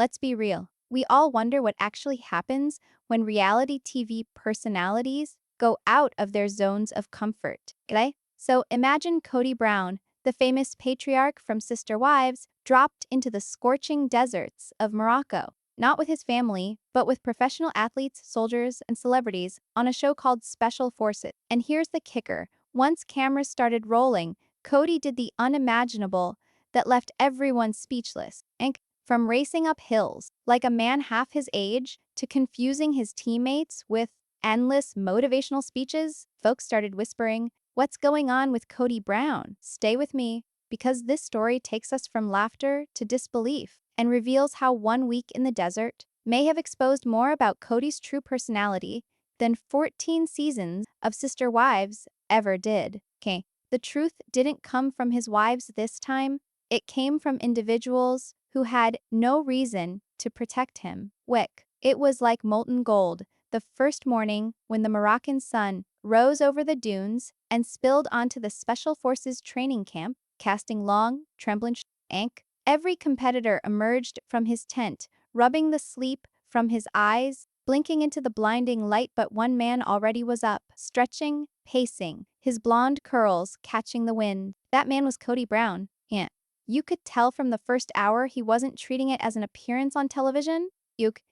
let's be real. We all wonder what actually happens when reality TV personalities go out of their zones of comfort. Okay? So imagine Kody Brown, the famous patriarch from Sister Wives, dropped into the scorching deserts of Morocco, not with his family, but with professional athletes, soldiers, and celebrities on a show called Special Forces. And here's the kicker. Once cameras started rolling, Cody did the unimaginable that left everyone speechless. And from racing up hills like a man half his age to confusing his teammates with endless motivational speeches, folks started whispering, "What's going on with Kody Brown?" Stay with me, because this story takes us from laughter to disbelief and reveals how 1 week in the desert may have exposed more about Cody's true personality than 14 seasons of Sister Wives ever did. Okay, the truth didn't come from his wives this time. It came from individuals who had no reason to protect him. Wick. It was like molten gold the first morning when the Moroccan sun rose over the dunes and spilled onto the Special Forces training camp, casting long, trembling ink. Every competitor emerged from his tent, rubbing the sleep from his eyes, blinking into the blinding light, but one man already was up, stretching, pacing, his blonde curls catching the wind. That man was Kody Brown. Yeah. You could tell from the first hour he wasn't treating it as an appearance on television.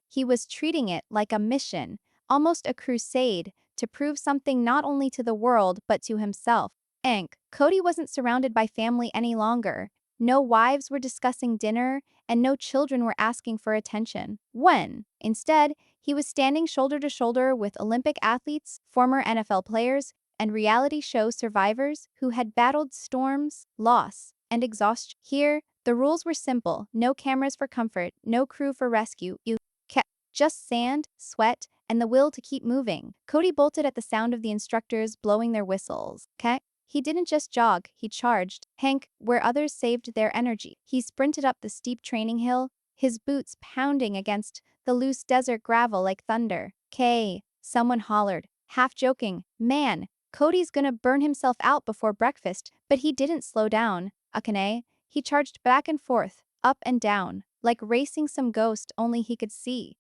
He was treating it like a mission, almost a crusade, to prove something not only to the world but to himself. Cody wasn't surrounded by family any longer. No wives were discussing dinner, and no children were asking for attention. Instead, he was standing shoulder to shoulder with Olympic athletes, former NFL players, and reality show survivors who had battled storms, loss, and exhaustion. Here, the rules were simple: no cameras for comfort, no crew for rescue. You kept just sand, sweat, and the will to keep moving. Cody bolted at the sound of the instructors blowing their whistles. He didn't just jog, he charged. Where others saved their energy. He sprinted up the steep training hill, his boots pounding against the loose desert gravel like thunder. Someone hollered, half joking, "Man, Cody's gonna burn himself out before breakfast." But he didn't slow down. He charged back and forth, up and down, like racing some ghost only he could see.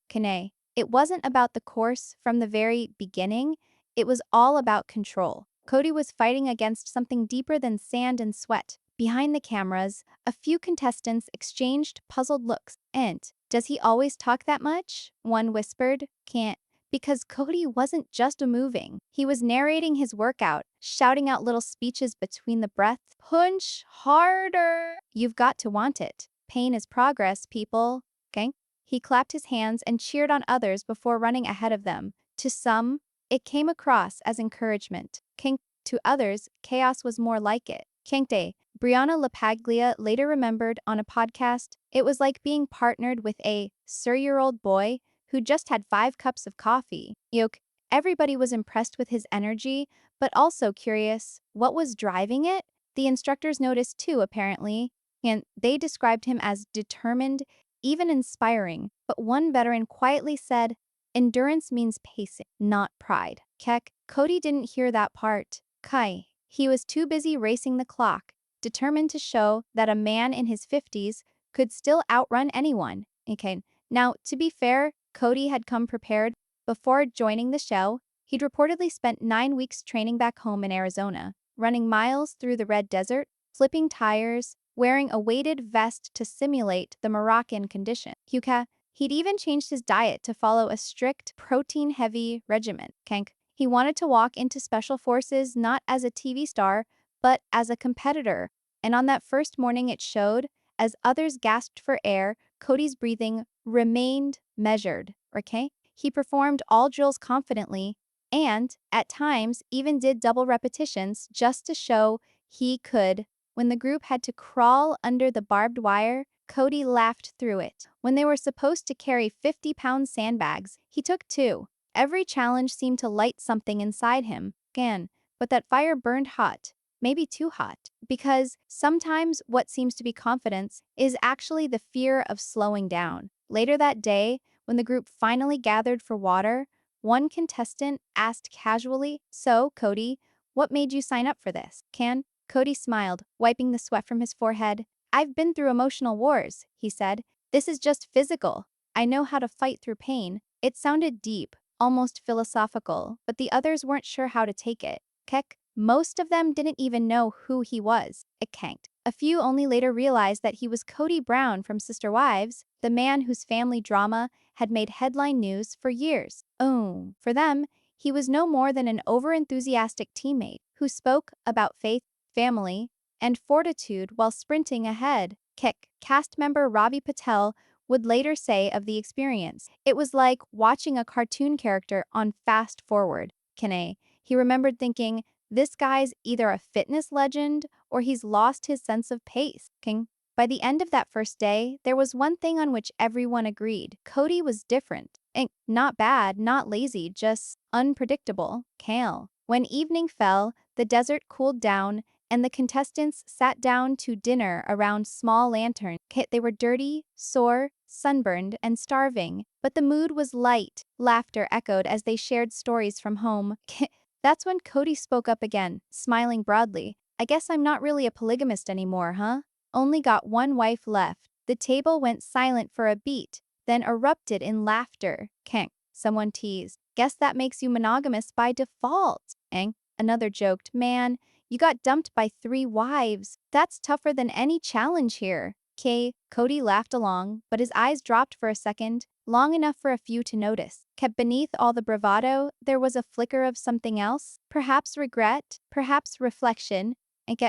It wasn't about the course from the very beginning, it was all about control. Cody was fighting against something deeper than sand and sweat. Behind the cameras, a few contestants exchanged puzzled looks. And, "Does he always talk that much?" one whispered. Can't. Because Cody wasn't just moving. He was narrating his workout, shouting out little speeches between the breaths. "Punch harder. You've got to want it. Pain is progress, people." He clapped his hands and cheered on others before running ahead of them. To some, it came across as encouragement. To others, chaos was more like it. Briana LaPaglia later remembered on a podcast, "It was like being partnered with a 30-year-old boy who just had 5 cups of coffee." Everybody was impressed with his energy, but also curious, what was driving it? The instructors noticed too, apparently, and they described him as determined, even inspiring. But one veteran quietly said, "Endurance means pacing, not pride." Cody didn't hear that part. He was too busy racing the clock, determined to show that a man in his 50s could still outrun anyone. Now, to be fair, Cody had come prepared. Before joining the show, he'd reportedly spent 9 weeks training back home in Arizona, running miles through the red desert, flipping tires, wearing a weighted vest to simulate the Moroccan condition. He'd even changed his diet to follow a strict, protein-heavy regimen. He wanted to walk into Special Forces not as a TV star, but as a competitor. And on that first morning it showed. As others gasped for air, Cody's breathing remained measured. He performed all drills confidently and, at times, even did double repetitions just to show he could. When the group had to crawl under the barbed wire, Cody laughed through it. When they were supposed to carry 50-pound sandbags, he took 2. Every challenge seemed to light something inside him. But that fire burned hot, maybe too hot. Because sometimes what seems to be confidence is actually the fear of slowing down. Later that day, when the group finally gathered for water, one contestant asked casually, "So, Cody, what made you sign up for this?" Cody smiled, wiping the sweat from his forehead. "I've been through emotional wars," he said. This is just physical. I know how to fight through pain. It sounded deep, almost philosophical, but the others weren't sure how to take it. Kek, most of them didn't even know who he was. It kanked. A few only later realized that he was Kody Brown from Sister Wives, the man whose family drama had made headline news for years. Oh, for them, he was no more than an overenthusiastic teammate who spoke about faith, family, and fortitude while sprinting ahead. Cast member Ravi Patel would later say of the experience, it was like watching a cartoon character on fast forward. Kene, he remembered thinking, this guy's either a fitness legend or he's lost his sense of pace. King. By the end of that first day, there was one thing on which everyone agreed. Cody was different. And not bad, not lazy, just unpredictable. Kale. When evening fell, the desert cooled down, and the contestants sat down to dinner around small lanterns. They were dirty, sore, sunburned, and starving, but the mood was light. Laughter echoed as they shared stories from home. That's when Cody spoke up again, smiling broadly. I guess I'm not really a polygamist anymore, huh? Only got one wife left. The table went silent for a beat, then erupted in laughter. Kank, someone teased. Guess that makes you monogamous by default. Eng, another joked, man, you got dumped by 3 wives. That's tougher than any challenge here. Cody laughed along, but his eyes dropped for a second, long enough for a few to notice. Kept beneath all the bravado, there was a flicker of something else, perhaps regret, perhaps reflection, and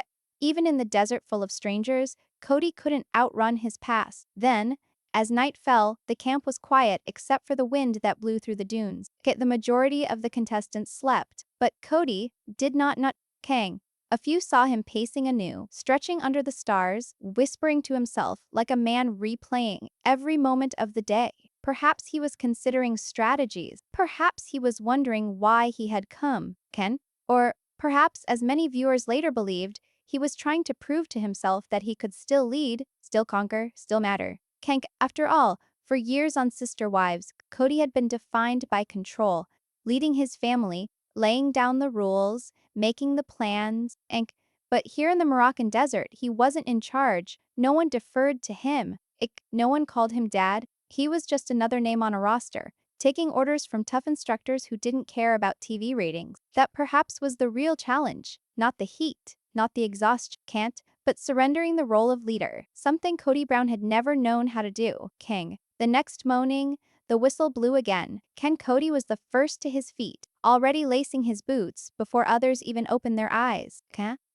even in the desert full of strangers, Cody couldn't outrun his past. Then, as night fell, the camp was quiet except for the wind that blew through the dunes. The majority of the contestants slept, but Cody did not Kang. A few saw him pacing anew, stretching under the stars, whispering to himself like a man replaying every moment of the day. Perhaps he was considering strategies. Perhaps he was wondering why he had come, Ken? Or perhaps, as many viewers later believed, he was trying to prove to himself that he could still lead, still conquer, still matter. Kank, after all, for years on Sister Wives, Cody had been defined by control, leading his family, laying down the rules, making the plans, but here in the Moroccan desert, he wasn't in charge. No one deferred to him. No one called him dad. He was just another name on a roster, taking orders from tough instructors who didn't care about TV ratings. That perhaps was the real challenge, not the heat, not the exhaustion, but surrendering the role of leader, something Kody Brown had never known how to do. King. The next morning, the whistle blew again. Cody was the first to his feet, already lacing his boots before others even opened their eyes.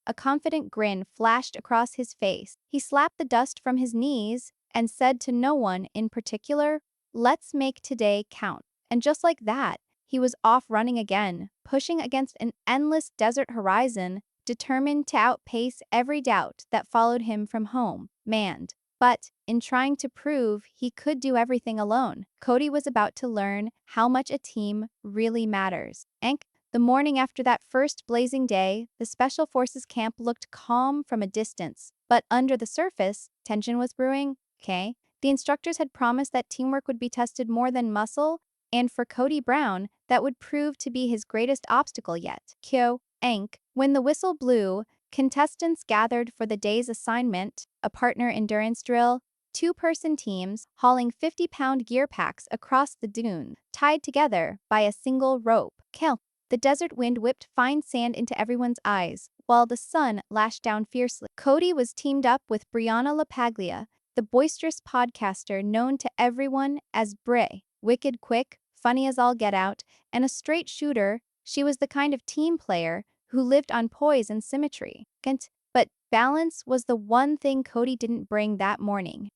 A confident grin flashed across his face. He slapped the dust from his knees and said to no one in particular, let's make today count. And just like that, he was off running again, pushing against an endless desert horizon, determined to outpace every doubt that followed him from home, manned. But, in trying to prove he could do everything alone, Cody was about to learn how much a team really matters. The morning after that first blazing day, the Special Forces camp looked calm from a distance, but under the surface, tension was brewing. The instructors had promised that teamwork would be tested more than muscle, and for Kody Brown, that would prove to be his greatest obstacle yet. When the whistle blew, contestants gathered for the day's assignment, a partner endurance drill, 2-person teams hauling 50-pound gear packs across the dune, tied together by a single rope. The desert wind whipped fine sand into everyone's eyes, while the sun lashed down fiercely. Cody was teamed up with Briana LaPaglia, the boisterous podcaster known to everyone as Bray. Wicked quick, funny as all get out, and a straight shooter, she was the kind of team player who lived on poise and symmetry. But balance was the one thing Cody didn't bring that morning.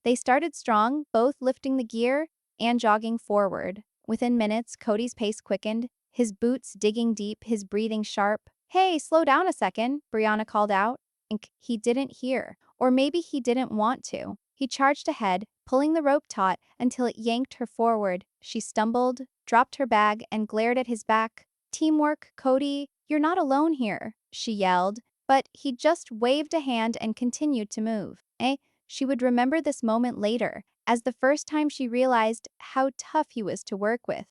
They started strong, both lifting the gear and jogging forward. Within minutes, Cody's pace quickened, his boots digging deep, his breathing sharp. Hey, slow down a second, Briana called out. He didn't hear, or maybe he didn't want to. He charged ahead, pulling the rope taut until it yanked her forward. She stumbled, dropped her bag, and glared at his back. Teamwork, Cody, you're not alone here, she yelled, but he just waved a hand and continued to move. She would remember this moment later, as the first time she realized how tough he was to work with.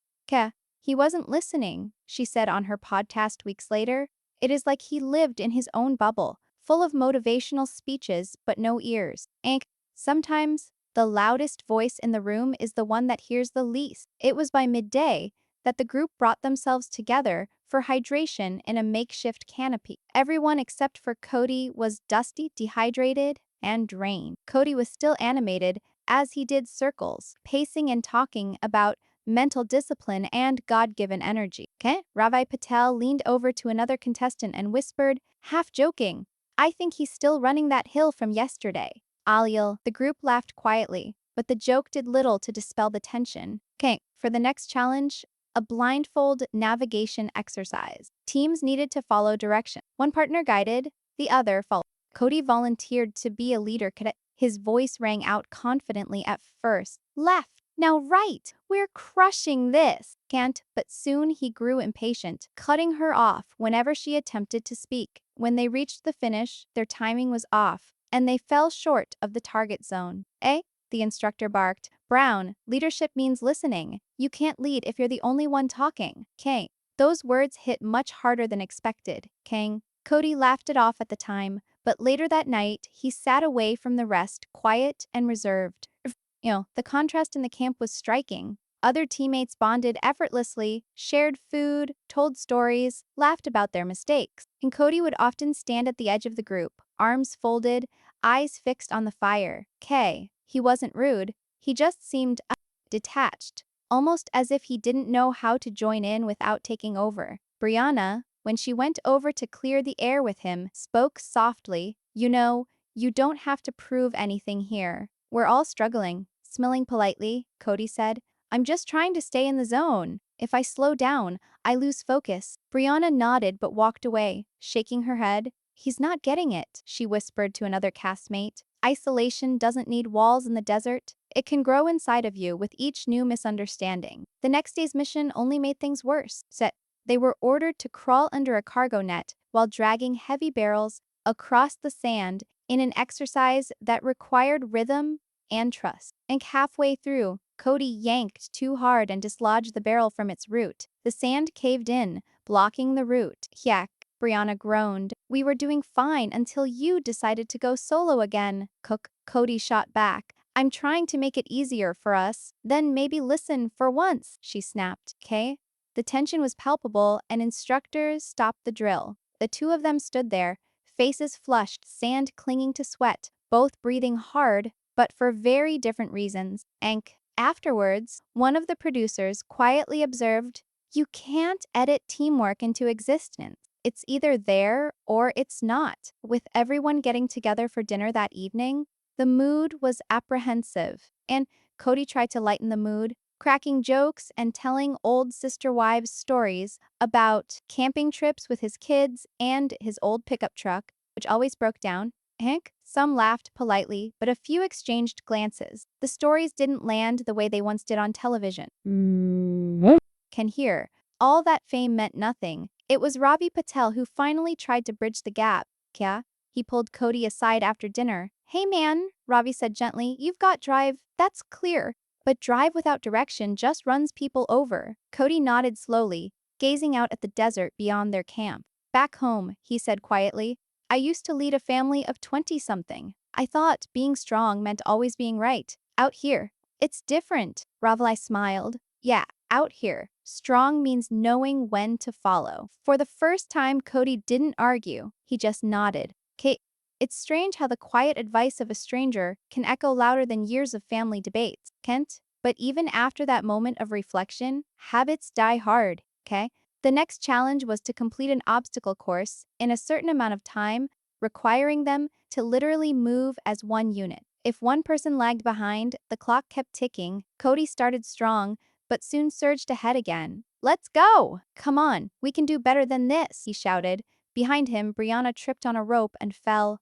He wasn't listening, she said on her podcast weeks later. It is like he lived in his own bubble, full of motivational speeches but no ears. Sometimes, The loudest voice in the room is the one that hears the least. It was by midday that the group brought themselves together for hydration in a makeshift canopy. Everyone except for Cody was dusty, dehydrated, and drained. Cody was still animated as he did circles, pacing and talking about mental discipline and God-given energy. Okay? Ravi Patel leaned over to another contestant and whispered, half joking, I think he's still running that hill from yesterday. Aliel, the group laughed quietly, but the joke did little to dispel the tension. Okay, for the next challenge, a blindfold navigation exercise. Teams needed to follow direction. One partner guided, the other followed. Cody volunteered to be a leader cadet. His voice rang out confidently at first. Left, now right, we're crushing this. Can't, but soon he grew impatient, cutting her off whenever she attempted to speak. When they reached the finish, their timing was off, and they fell short of the target zone. Eh? The instructor barked. Brown, leadership means listening. You can't lead if you're the only one talking. Kang. Those words hit much harder than expected. Kang. Cody laughed it off at the time, but later that night, he sat away from the rest, quiet and reserved. The contrast in the camp was striking. Other teammates bonded effortlessly, shared food, told stories, laughed about their mistakes. And Cody would often stand at the edge of the group, arms folded, eyes fixed on the fire. He wasn't rude, he just seemed detached, almost as if he didn't know how to join in without taking over. Briana, when she went over to clear the air with him, spoke softly, you don't have to prove anything here. We're all struggling. Smiling politely, Cody said, I'm just trying to stay in the zone. If I slow down, I lose focus. Briana nodded but walked away, shaking her head. He's not getting it, she whispered to another castmate. Isolation doesn't need walls in the desert. It can grow inside of you with each new misunderstanding. The next day's mission only made things worse. They were ordered to crawl under a cargo net while dragging heavy barrels across the sand in an exercise that required rhythm and trust. And halfway through, Cody yanked too hard and dislodged the barrel from its root. The sand caved in, blocking the root. Yak, Briana groaned. We were doing fine until you decided to go solo again. Cody shot back. I'm trying to make it easier for us. Then maybe listen for once, she snapped. Okay? The tension was palpable, and instructors stopped the drill. The two of them stood there, faces flushed, sand clinging to sweat, both breathing hard, but for very different reasons. Afterwards, one of the producers quietly observed, you can't edit teamwork into existence. It's either there or it's not. With everyone getting together for dinner that evening, the mood was apprehensive, and Cody tried to lighten the mood, cracking jokes and telling old sister wives stories about camping trips with his kids and his old pickup truck, which always broke down. Some laughed politely, but a few exchanged glances. The stories didn't land the way they once did on television. Can hear. All that fame meant nothing. It was Ravi Patel who finally tried to bridge the gap. Kya? He pulled Cody aside after dinner. Hey man, Ravi said gently, you've got drive, that's clear. But drive without direction just runs people over. Cody nodded slowly, gazing out at the desert beyond their camp. Back home, he said quietly, I used to lead a family of 20-something. I thought being strong meant always being right. Out here, it's different. Ravi smiled. Yeah, out here, strong means knowing when to follow. For the first time, Cody didn't argue. He just nodded. It's strange how the quiet advice of a stranger can echo louder than years of family debates, Kent. But even after that moment of reflection, habits die hard, okay? The next challenge was to complete an obstacle course in a certain amount of time, requiring them to literally move as one unit. If one person lagged behind, the clock kept ticking. Cody started strong, but soon surged ahead again. Let's go! Come on, we can do better than this, he shouted. Behind him, Briana tripped on a rope and fell.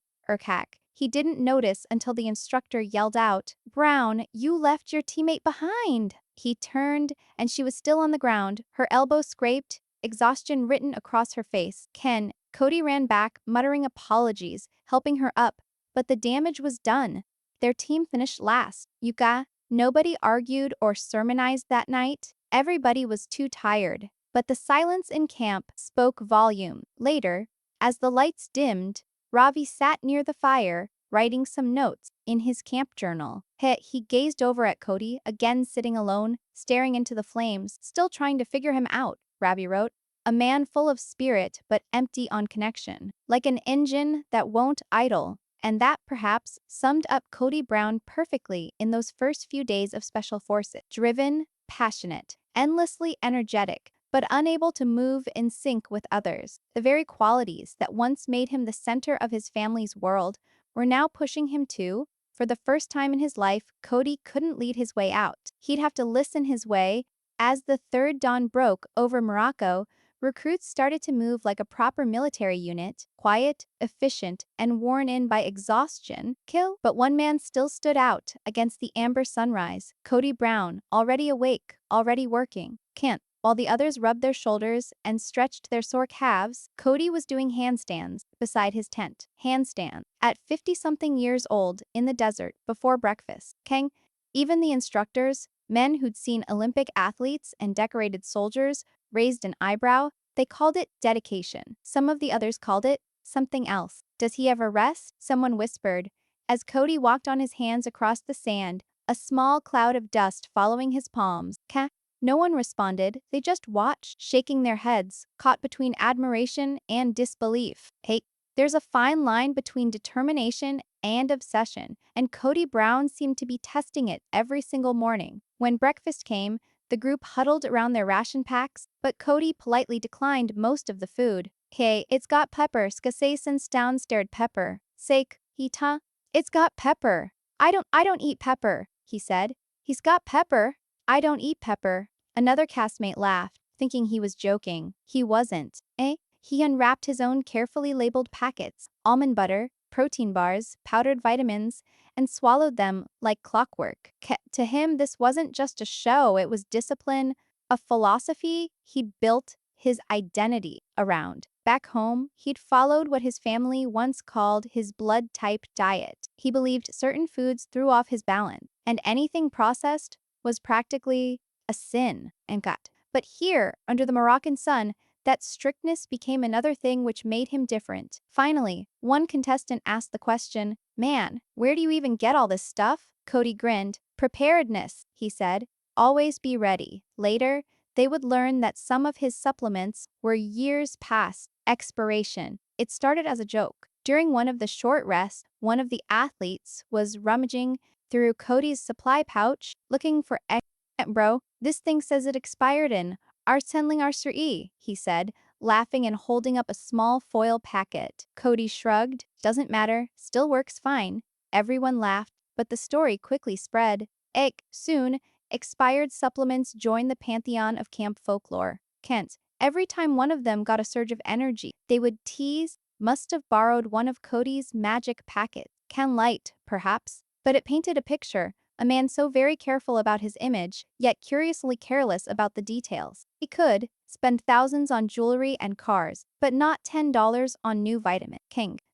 He didn't notice until the instructor yelled out, Brown, you left your teammate behind. He turned, and she was still on the ground, her elbow scraped, exhaustion written across her face. Cody ran back, muttering apologies, helping her up, but the damage was done. Their team finished last. Nobody argued or sermonized that night. Everybody was too tired. But the silence in camp spoke volume. Later, as the lights dimmed, Ravi sat near the fire, writing some notes in his camp journal. He gazed over at Cody, again sitting alone, staring into the flames, still trying to figure him out, Ravi wrote. A man full of spirit but empty on connection, like an engine that won't idle. And that, perhaps, summed up Kody Brown perfectly in those first few days of Special Forces. Driven, passionate, endlessly energetic, but unable to move in sync with others. The very qualities that once made him the center of his family's world were now pushing him to. For the first time in his life, Cody couldn't lead his way out. He'd have to listen his way. As the third dawn broke over Morocco, recruits started to move like a proper military unit, quiet, efficient, and worn in by exhaustion. But one man still stood out against the amber sunrise, Kody Brown, already awake, already working. Can't. While the others rubbed their shoulders and stretched their sore calves, Cody was doing handstands beside his tent. Handstands. At 50-something years old, in the desert, before breakfast. Even the instructors, men who'd seen Olympic athletes and decorated soldiers, raised an eyebrow. They called it dedication. Some of the others called it something else. Does he ever rest? Someone whispered. As Cody walked on his hands across the sand, a small cloud of dust following his palms. No one responded, they just watched, shaking their heads, caught between admiration and disbelief. There's a fine line between determination and obsession, and Kody Brown seemed to be testing it every single morning. When breakfast came, the group huddled around their ration packs, but Cody politely declined most of the food. It's got pepper, since downstared pepper. It's got pepper. I don't eat pepper, he said. He's got pepper. I don't eat pepper. Another castmate laughed, thinking he was joking. He wasn't. He unwrapped his own carefully labeled packets, almond butter, protein bars, powdered vitamins, and swallowed them like clockwork. To him, this wasn't just a show, it was discipline, a philosophy he'd built his identity around. Back home, he'd followed what his family once called his blood type diet. He believed certain foods threw off his balance, and anything processed was practically a sin. But here, under the Moroccan sun, that strictness became another thing which made him different. Finally, one contestant asked the question, "Man, where do you even get all this stuff?" Cody grinned. "Preparedness," he said. "Always be ready." Later, they would learn that some of his supplements were years past expiration. It started as a joke. During one of the short rests, one of the athletes was rummaging through Cody's supply pouch, looking for "Bro, this thing says it expired in Arsendling Arserie," he said, laughing and holding up a small foil packet. Cody shrugged. "Doesn't matter, still works fine." Everyone laughed, but the story quickly spread. Soon, expired supplements joined the pantheon of camp folklore. Every time one of them got a surge of energy, they would tease, "Must have borrowed one of Cody's magic packets." Light, perhaps, but it painted a picture. A man so very careful about his image, yet curiously careless about the details. He could spend thousands on jewelry and cars, but not $10 on new vitamin.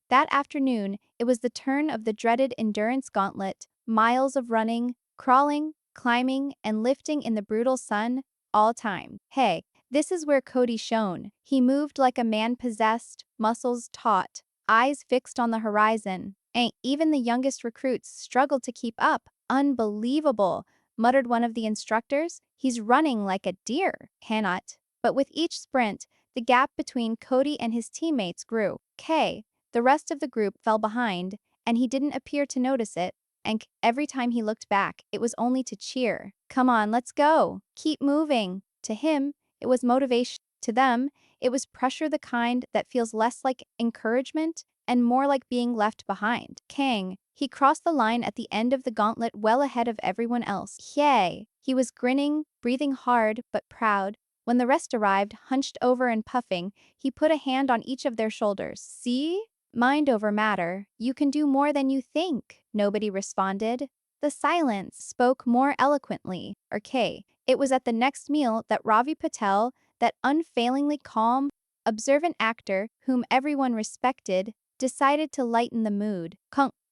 That afternoon, it was the turn of the dreaded endurance gauntlet, miles of running, crawling, climbing, and lifting in the brutal sun, all time. This is where Cody shone. He moved like a man possessed, muscles taut, eyes fixed on the horizon. Even the youngest recruits struggled to keep up. "Unbelievable," muttered one of the instructors. "He's running like a deer." But with each sprint, the gap between Cody and his teammates grew. The rest of the group fell behind, and he didn't appear to notice it. And every time he looked back, it was only to cheer. "Come on, let's go. Keep moving." To him, it was motivation. To them, it was pressure, the kind that feels less like encouragement and more like being left behind. He crossed the line at the end of the gauntlet well ahead of everyone else. He was grinning, breathing hard but proud. When the rest arrived, hunched over and puffing, he put a hand on each of their shoulders. "See? Mind over matter. You can do more than you think." Nobody responded. The silence spoke more eloquently. It was at the next meal that Ravi Patel, that unfailingly calm, observant actor whom everyone respected, decided to lighten the mood.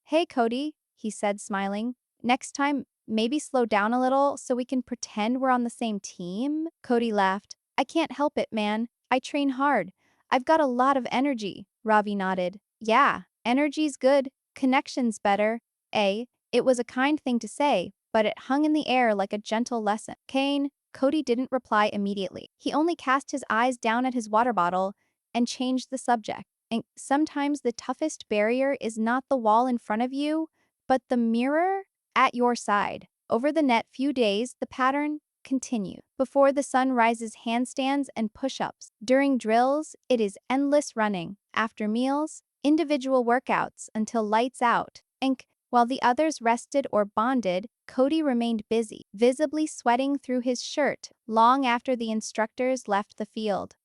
"Hey, Cody," he said, smiling. "Next time, maybe slow down a little so we can pretend we're on the same team?" Cody laughed. "I can't help it, man. I train hard. I've got a lot of energy." Ravi nodded. "Yeah, energy's good. connections better. It was a kind thing to say, but it hung in the air like a gentle lesson. Cody didn't reply immediately. He only cast his eyes down at his water bottle and changed the subject. And sometimes the toughest barrier is not the wall in front of you, but the mirror at your side. Over the next few days, the pattern continued. Before the sun rises, handstands and push-ups. During drills, it is endless running. After meals, individual workouts until lights out. And while the others rested or bonded, Cody remained busy, visibly sweating through his shirt long after the instructors left the field.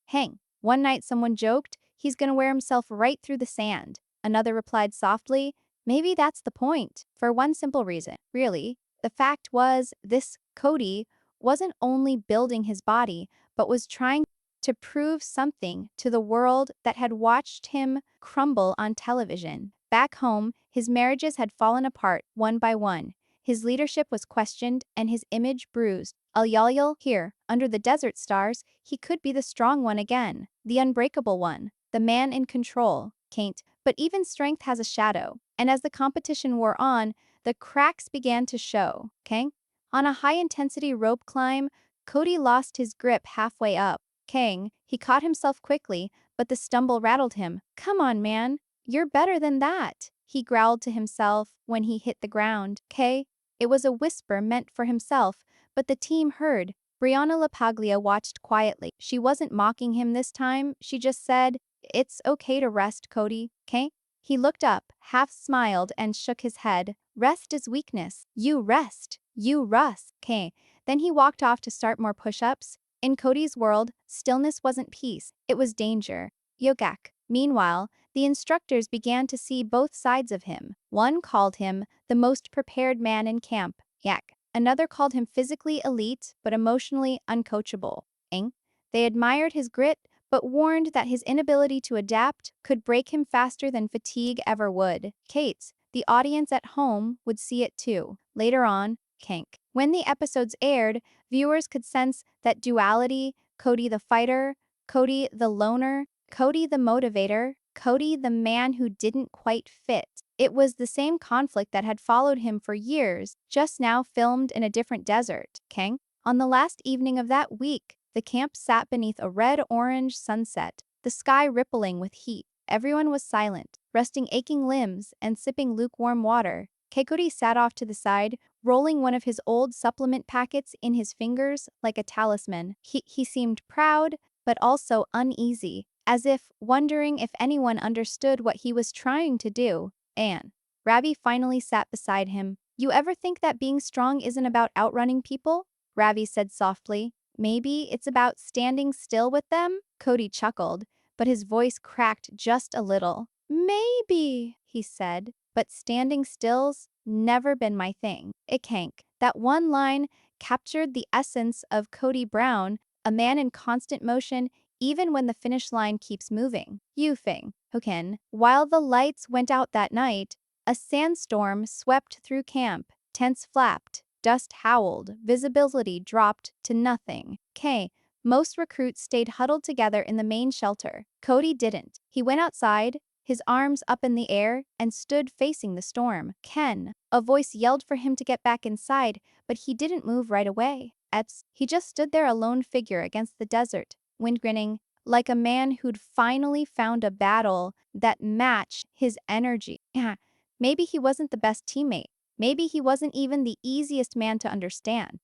One night someone joked, he's gonna wear himself right through the sand. Another replied softly, maybe that's the point. For one simple reason, really. The fact was, this Cody wasn't only building his body, but was trying to prove something to the world that had watched him crumble on television. Back home, his marriages had fallen apart one by one. His leadership was questioned and his image bruised. Al here, under the desert stars, he could be the strong one again, the unbreakable one, the man in control. Can't. But even strength has a shadow, and as the competition wore on, the cracks began to show. On a high-intensity rope climb, Cody lost his grip halfway up. He caught himself quickly, but the stumble rattled him. Come on, man. You're better than that, he growled to himself when he hit the ground. It was a whisper meant for himself, but the team heard. Briana LaPaglia watched quietly. She wasn't mocking him this time, she just said, it's okay to rest, Cody, He looked up, half smiled, and shook his head. Rest is weakness. You rest. You rust. Then he walked off to start more push-ups. In Cody's world, stillness wasn't peace, it was danger. Yogak. Meanwhile, the instructors began to see both sides of him. One called him the most prepared man in camp. Another called him physically elite, but emotionally uncoachable. They admired his grit, but warned that his inability to adapt could break him faster than fatigue ever would. The audience at home would see it too. Later on, when the episodes aired, viewers could sense that duality: Cody the fighter, Cody the loner, Cody the motivator, Cody the man who didn't quite fit. It was the same conflict that had followed him for years, just now filmed in a different desert. On the last evening of that week, the camp sat beneath a red-orange sunset, the sky rippling with heat. Everyone was silent, resting aching limbs and sipping lukewarm water. Cody sat off to the side, rolling one of his old supplement packets in his fingers like a talisman. He seemed proud, but also uneasy, as if wondering if anyone understood what he was trying to do. Ravi finally sat beside him. You ever think that being strong isn't about outrunning people? Ravi said softly. Maybe it's about standing still with them? Cody chuckled, but his voice cracked just a little. Maybe, he said, but standing still's never been my thing. That one line captured the essence of Kody Brown, a man in constant motion even when the finish line keeps moving. While the lights went out that night, a sandstorm swept through camp. Tents flapped, dust howled, visibility dropped to nothing. Most recruits stayed huddled together in the main shelter. Cody didn't. He went outside, his arms up in the air, and stood facing the storm. A voice yelled for him to get back inside, but he didn't move right away. He just stood there, a lone figure against the desert, wind grinning, like a man who'd finally found a battle that matched his energy. Maybe he wasn't the best teammate. Maybe he wasn't even the easiest man to understand.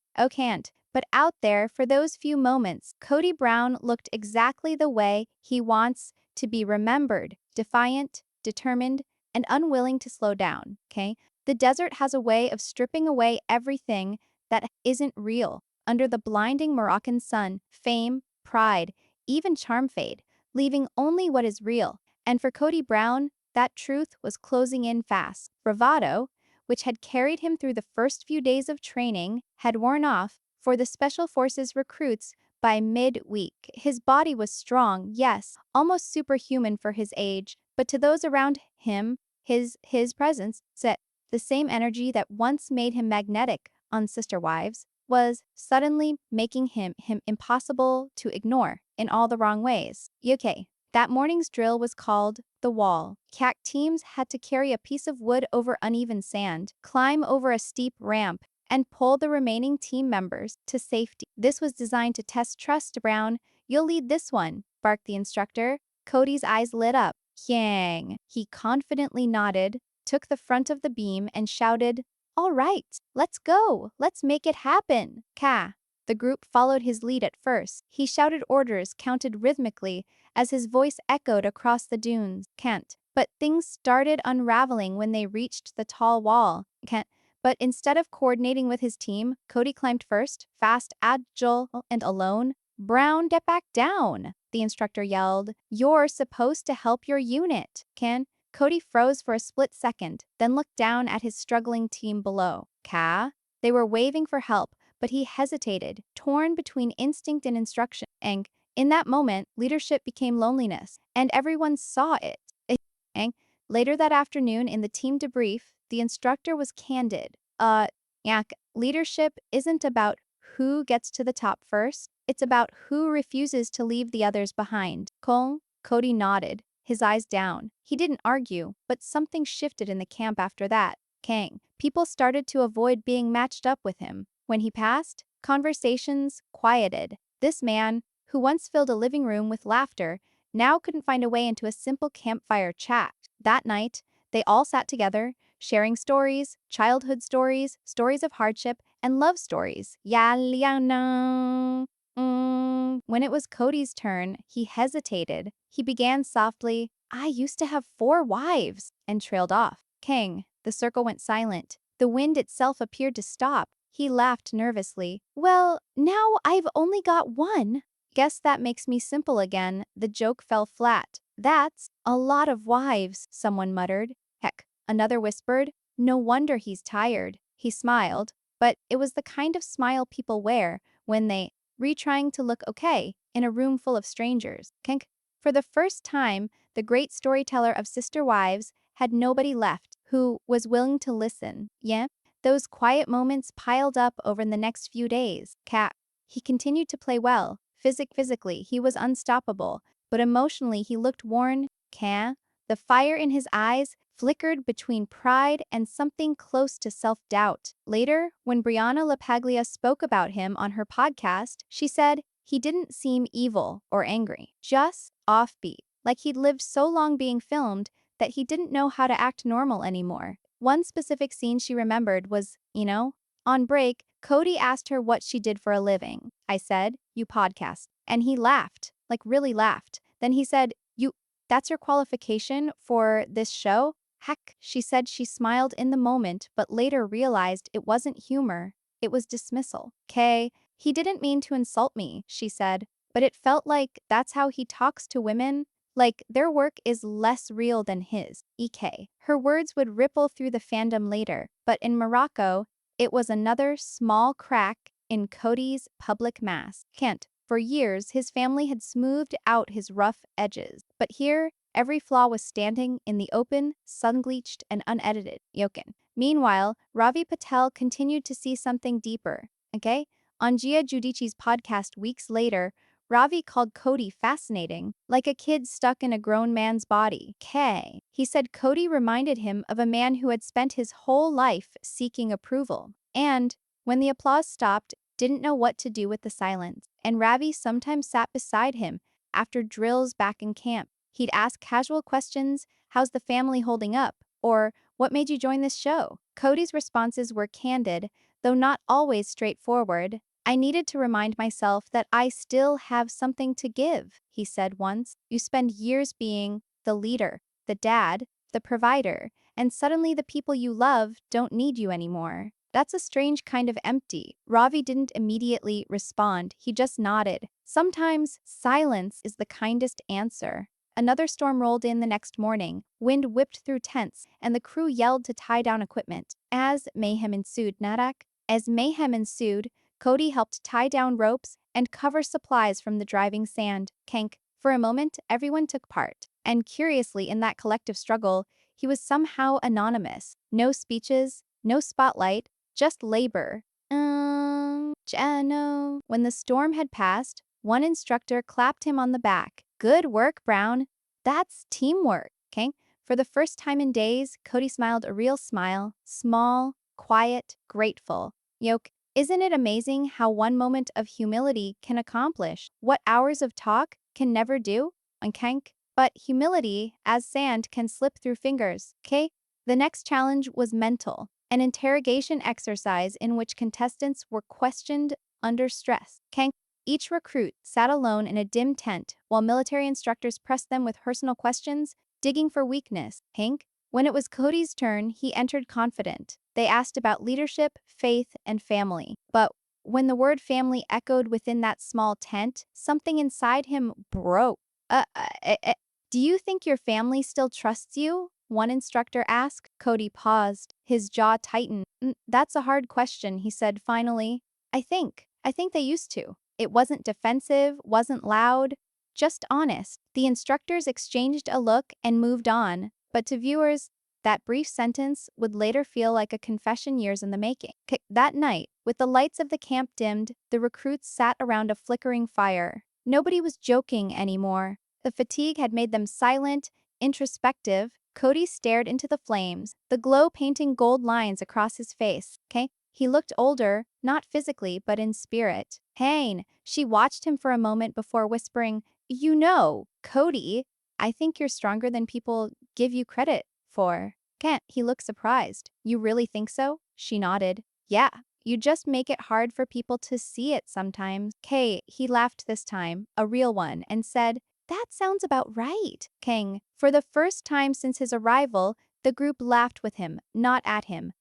But out there, for those few moments, Kody Brown looked exactly the way he wants to be remembered: defiant, determined, and unwilling to slow down. The desert has a way of stripping away everything that isn't real. Under the blinding Moroccan sun, fame, pride, even charm fade, leaving only what is real. And for Kody Brown, that truth was closing in fast. Bravado, which had carried him through the first few days of training, had worn off for the Special Forces recruits by mid-week. His body was strong, yes, almost superhuman for his age, but to those around him, his presence, set the same energy that once made him magnetic on Sister Wives, was suddenly making him impossible to ignore in all the wrong ways. That morning's drill was called the wall. CAC teams had to carry a piece of wood over uneven sand, climb over a steep ramp, and pull the remaining team members to safety. This was designed to test trust. Brown, you'll lead this one, barked the instructor. Cody's eyes lit up. Yang. He confidently nodded, took the front of the beam, and shouted, "All right, let's go. Let's make it happen." Ka. The group followed his lead at first. He shouted orders, counted rhythmically, as his voice echoed across the dunes. Can't. But things started unraveling when they reached the tall wall. Can't. But instead of coordinating with his team, Cody climbed first, fast, agile, and alone. "Brown, get back down," the instructor yelled. "You're supposed to help your unit." Can. Cody froze for a split second, then looked down at his struggling team below. Ka? They were waving for help, but he hesitated, torn between instinct and instruction. And in that moment, leadership became loneliness, and everyone saw it. And later that afternoon in the team debrief, the instructor was candid. Yak, leadership isn't about who gets to the top first, it's about who refuses to leave the others behind. Kong, Cody nodded, his eyes down. He didn't argue, but something shifted in the camp after that. Kang, people started to avoid being matched up with him. When he passed, conversations quieted. This man, who once filled a living room with laughter, now couldn't find a way into a simple campfire chat. That night, they all sat together, sharing stories, childhood stories, stories of hardship, and love stories. When it was Cody's turn, he hesitated. He began softly, "I used to have 4 wives," and trailed off. King, the circle went silent. The wind itself appeared to stop. He laughed nervously. "Well, now I've only got 1. Guess that makes me simple again." The joke fell flat. "That's a lot of wives," someone muttered. Heck, another whispered. "No wonder he's tired." He smiled, but it was the kind of smile people wear when they retrying to look okay in a room full of strangers. Kink. For the first time, the great storyteller of sister wives had nobody left who was willing to listen. Yeah? Those quiet moments piled up over the next few days. Cat. He continued to play well. Physically, he was unstoppable, but emotionally he looked worn. Can. The fire in his eyes flickered between pride and something close to self-doubt. Later, when Briana LaPaglia spoke about him on her podcast, she said he didn't seem evil or angry, just offbeat, like he'd lived so long being filmed that he didn't know how to act normal anymore. One specific scene she remembered was, on break, Cody asked her what she did for a living. I said, "You podcast." And he laughed, like really laughed. Then he said, "That's your qualification for this show?" Heck, she said she smiled in the moment, but later realized it wasn't humor. It was dismissal. "Kay, he didn't mean to insult me," she said, "but it felt like that's how he talks to women. Like their work is less real than his." EK. Her words would ripple through the fandom later, but in Morocco, it was another small crack in Cody's public mask. Can't. For years, his family had smoothed out his rough edges, but here, every flaw was standing in the open, sun-bleached, and unedited. Yokin. Meanwhile, Ravi Patel continued to see something deeper. Okay? On Gia Giudice's podcast weeks later, Ravi called Cody fascinating, like a kid stuck in a grown man's body. K. He said Cody reminded him of a man who had spent his whole life seeking approval. And, when the applause stopped, didn't know what to do with the silence. And Ravi sometimes sat beside him after drills back in camp. He'd ask casual questions, "How's the family holding up?" Or, "What made you join this show?" Cody's responses were candid, though not always straightforward. "I needed to remind myself that I still have something to give," he said once. "You spend years being the leader, the dad, the provider, and suddenly the people you love don't need you anymore. That's a strange kind of empty." Ravi didn't immediately respond, he just nodded. Sometimes, silence is the kindest answer. Another storm rolled in the next morning. Wind whipped through tents, and the crew yelled to tie down equipment. As mayhem ensued, Cody helped tie down ropes and cover supplies from the driving sand. Kank. For a moment, everyone took part. And curiously, in that collective struggle, he was somehow anonymous. No speeches, no spotlight, just labor. Jano. When the storm had passed, one instructor clapped him on the back. Good work, Brown. That's teamwork, okay? For the first time in days, Cody smiled a real smile, small, quiet, grateful. Yoke, isn't it amazing how one moment of humility can accomplish what hours of talk can never do? Kank. But humility, as sand, can slip through fingers, okay? The next challenge was mental, an interrogation exercise in which contestants were questioned under stress. Kank. Each recruit sat alone in a dim tent while military instructors pressed them with personal questions, digging for weakness. Hank? When it was Cody's turn, he entered confident. They asked about leadership, faith, and family. But when the word family echoed within that small tent, something inside him broke. Uh, uh, uh, uh, do you think your family still trusts you? One instructor asked. Cody paused, his jaw tightened. That's a hard question," he said finally. I think they used to. It wasn't defensive, wasn't loud, just honest. The instructors exchanged a look and moved on, but to viewers, that brief sentence would later feel like a confession years in the making. That night, with the lights of the camp dimmed, the recruits sat around a flickering fire. Nobody was joking anymore. The fatigue had made them silent, introspective. Cody stared into the flames, the glow painting gold lines across his face. Okay? He looked older, not physically, but in spirit. Pain. She watched him for a moment before whispering, "You know, Cody, I think you're stronger than people give you credit for." Can't. He looked surprised. "You really think so?" She nodded. "Yeah. You just make it hard for people to see it sometimes." Kay, he laughed this time, a real one, and said, "That sounds about right." King. For the first time since his arrival, the group laughed with him, not at him.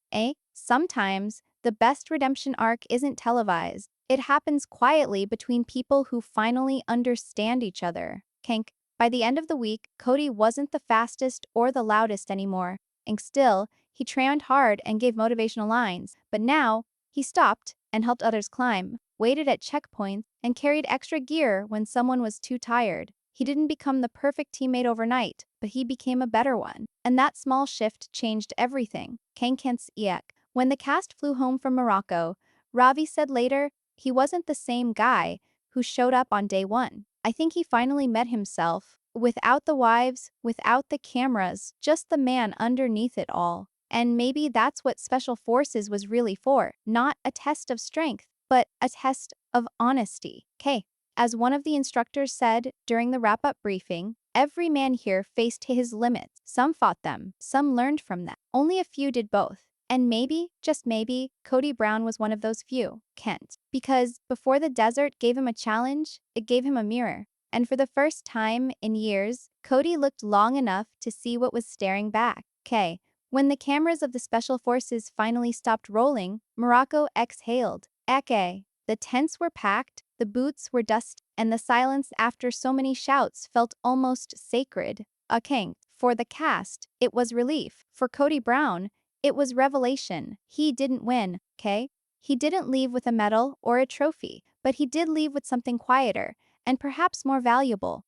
Sometimes, the best redemption arc isn't televised. It happens quietly between people who finally understand each other. Kank. By the end of the week, Cody wasn't the fastest or the loudest anymore. And still, he trained hard and gave motivational lines. But now, he stopped and helped others climb, waited at checkpoints, and carried extra gear when someone was too tired. He didn't become the perfect teammate overnight, but he became a better one. And that small shift changed everything. Kankens Iek. When the cast flew home from Morocco, Ravi said later, he wasn't the same guy who showed up on day one. I think he finally met himself, without the wives, without the cameras, just the man underneath it all. And maybe that's what Special Forces was really for, not a test of strength, but a test of honesty. K. As one of the instructors said during the wrap-up briefing, every man here faced his limits. Some fought them, some learned from them. Only a few did both. And maybe, just maybe, Kody Brown was one of those few. Kent. Because before the desert gave him a challenge, it gave him a mirror. And for the first time in years, Cody looked long enough to see what was staring back. K. When the cameras of the Special Forces finally stopped rolling, Morocco exhaled. Eke. The tents were packed, the boots were dusty, and the silence after so many shouts felt almost sacred. A king. For the cast, it was relief. For Kody Brown, it was revelation. He didn't win, okay? He didn't leave with a medal or a trophy, but he did leave with something quieter, and perhaps more valuable.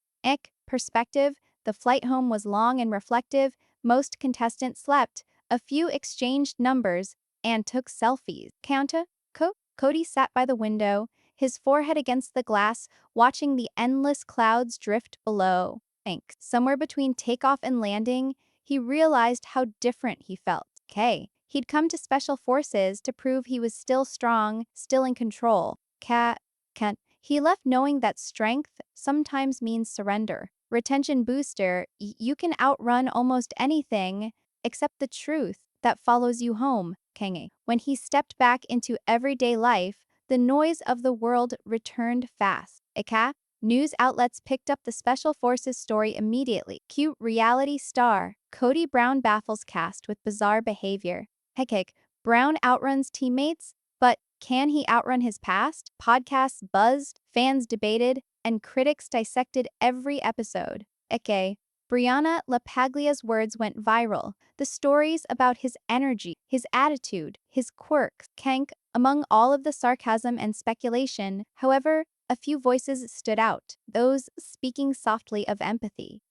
Perspective. The flight home was long and reflective. Most contestants slept. A few exchanged numbers and took selfies. Counta? Cody sat by the window, his forehead against the glass, watching the endless clouds drift below. Somewhere between takeoff and landing, he realized how different he felt. He'd come to Special Forces to prove he was still strong, still in control. He left knowing that strength sometimes means surrender. Retention booster, you can outrun almost anything except the truth that follows you home. Kenge. When he stepped back into everyday life, the noise of the world returned fast. News outlets picked up the Special Forces story immediately. Cute reality star. Kody Brown baffles cast with bizarre behavior. Brown outruns teammates, but can he outrun his past? Podcasts buzzed, fans debated, and critics dissected every episode. Briana LaPaglia's words went viral. The stories about his energy, his attitude, his quirks, among all of the sarcasm and speculation, however, a few voices stood out, those speaking softly of empathy.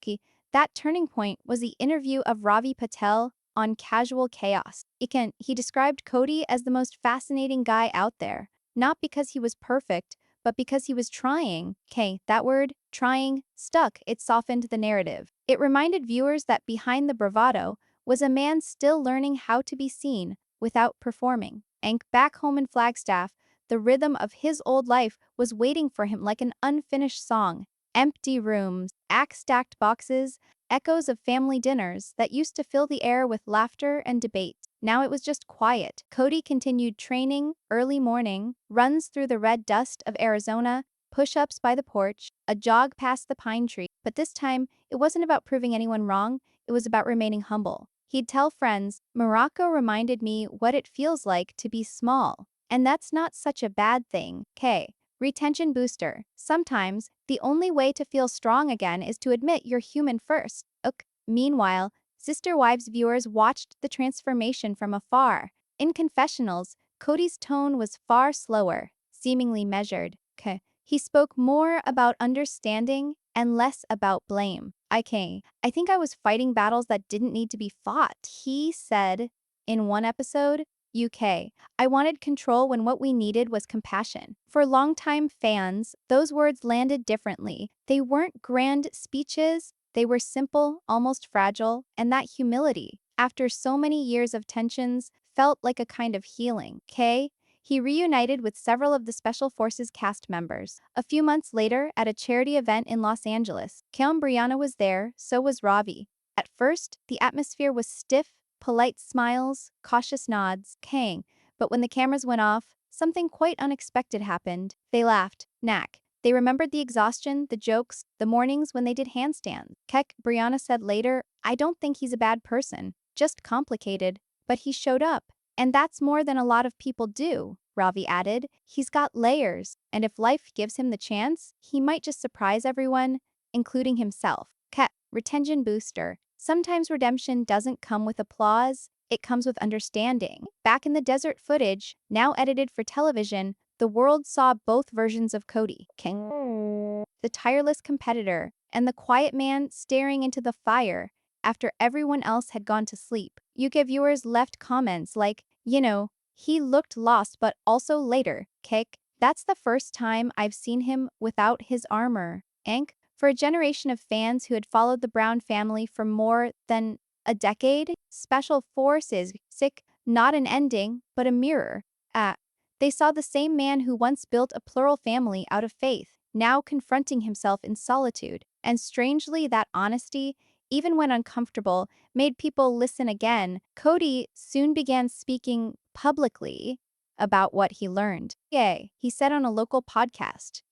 That turning point was the interview of Ravi Patel on Casual Chaos. He described Cody as the most fascinating guy out there, not because he was perfect, but because he was trying. Okay, that word, trying, stuck. It softened the narrative. It reminded viewers that behind the bravado was a man still learning how to be seen without performing. And back home in Flagstaff, the rhythm of his old life was waiting for him like an unfinished song. Empty rooms, axe-stacked boxes, echoes of family dinners that used to fill the air with laughter and debate. Now it was just quiet. Cody continued training, early morning, runs through the red dust of Arizona, push-ups by the porch, a jog past the pine tree. But this time, it wasn't about proving anyone wrong, it was about remaining humble. He'd tell friends, Morocco reminded me what it feels like to be small. And that's not such a bad thing. K. Retention booster. Sometimes, the only way to feel strong again is to admit you're human first. Ok. Meanwhile, Sister Wives viewers watched the transformation from afar. In confessionals, Cody's tone was far slower, seemingly measured. K. He spoke more about understanding and less about blame. I think I was fighting battles that didn't need to be fought. He said in one episode, UK, I wanted control when what we needed was compassion. For longtime fans, those words landed differently. They weren't grand speeches, they were simple, almost fragile, and that humility, after so many years of tensions, felt like a kind of healing. He reunited with several of the Special Forces cast members. A few months later, at a charity event in Los Angeles, Briana was there, so was Ravi. At first, the atmosphere was stiff, polite smiles, cautious nods, but when the cameras went off, something quite unexpected happened. They laughed, knack. They remembered the exhaustion, the jokes, the mornings when they did handstands. Briana said later, I don't think he's a bad person, just complicated, but he showed up. And that's more than a lot of people do, Ravi added. He's got layers, and if life gives him the chance, he might just surprise everyone, including himself. Retention booster. Sometimes redemption doesn't come with applause, it comes with understanding. Back in the desert footage, now edited for television, the world saw both versions of Cody, the tireless competitor, and the quiet man staring into the fire after everyone else had gone to sleep. UK viewers left comments like, he looked lost but also later, that's the first time I've seen him without his armor. For a generation of fans who had followed the Brown family for more than a decade, Special Forces, not an ending, but a mirror. They saw the same man who once built a plural family out of faith, now confronting himself in solitude. And strangely, that honesty, even when uncomfortable, made people listen again. Cody soon began speaking publicly about what he learned. He said on a local podcast,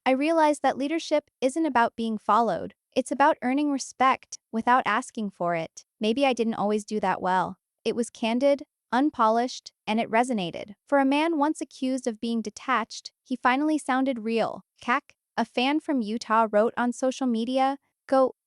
I realized that leadership isn't about being followed. It's about earning respect without asking for it. Maybe I didn't always do that well. It was candid, unpolished, and it resonated. For a man once accused of being detached, he finally sounded real. A fan from Utah wrote on social media,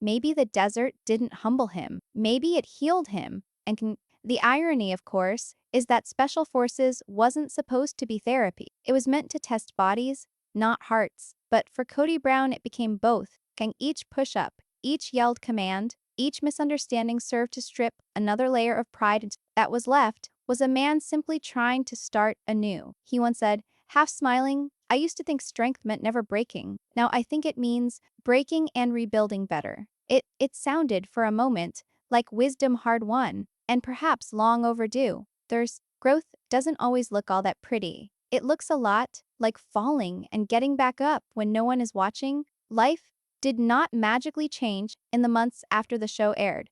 maybe the desert didn't humble him. Maybe it healed him. The irony, of course, is that Special Forces wasn't supposed to be therapy. It was meant to test bodies, not hearts. But for Kody Brown, it became both. Each push-up, each yelled command, each misunderstanding served to strip another layer of pride that was left was a man simply trying to start anew. He once said, half smiling, I used to think strength meant never breaking. Now I think it means breaking and rebuilding better. It sounded, for a moment, like wisdom hard-won, and perhaps long overdue. Growth doesn't always look all that pretty. It looks a lot like falling and getting back up when no one is watching. Life did not magically change in the months after the show aired.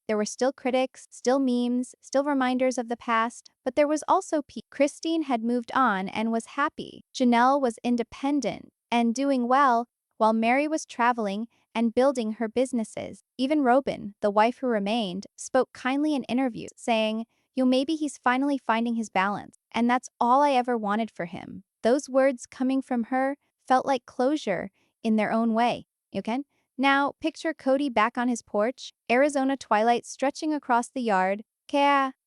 There were still critics, still memes, still reminders of the past, but there was also peace. Christine had moved on and was happy. Janelle was independent and doing well, while Mary was traveling and building her businesses. Even Robin, the wife who remained, spoke kindly in interviews, saying, maybe he's finally finding his balance, and that's all I ever wanted for him. Those words coming from her felt like closure in their own way. Now, picture Cody back on his porch, Arizona twilight stretching across the yard.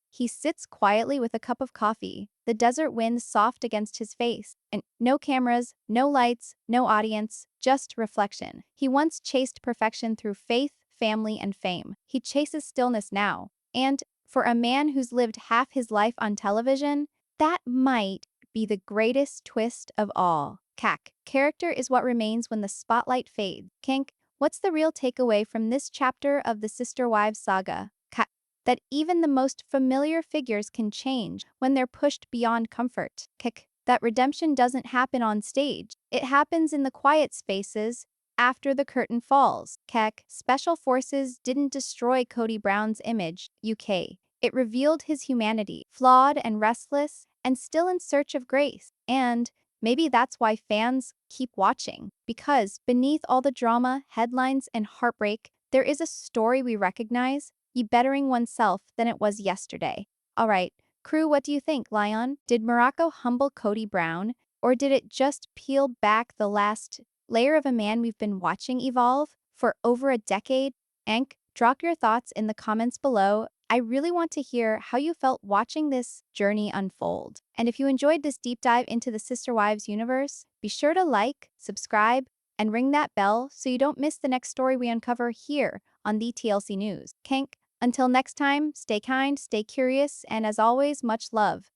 He sits quietly with a cup of coffee, the desert wind soft against his face, and no cameras, no lights, no audience, just reflection. He once chased perfection through faith, family, and fame. He chases stillness now. And for a man who's lived half his life on television, that might be the greatest twist of all. Cack. Character is what remains when the spotlight fades. Kink. What's the real takeaway from this chapter of the Sister Wives saga? Cack. That even the most familiar figures can change when they're pushed beyond comfort. Kick. That redemption doesn't happen on stage. It happens in the quiet spaces after the curtain falls. Keck. Special Forces didn't destroy Kody Brown's image, UK. It revealed his humanity, flawed and restless, and still in search of grace. And maybe that's why fans keep watching. Because beneath all the drama, headlines, and heartbreak, there is a story we recognize, bettering oneself than it was yesterday. Alright, crew, what do you think, Lion? Did Morocco humble Kody Brown? Or did it just peel back the last layer of a man we've been watching evolve for over a decade? Ank, drop your thoughts in the comments below. I really want to hear how you felt watching this journey unfold. And if you enjoyed this deep dive into the Sister Wives universe, be sure to like, subscribe, and ring that bell so you don't miss the next story we uncover here on the TLC News. Kank, until next time, stay kind, stay curious, and as always, much love.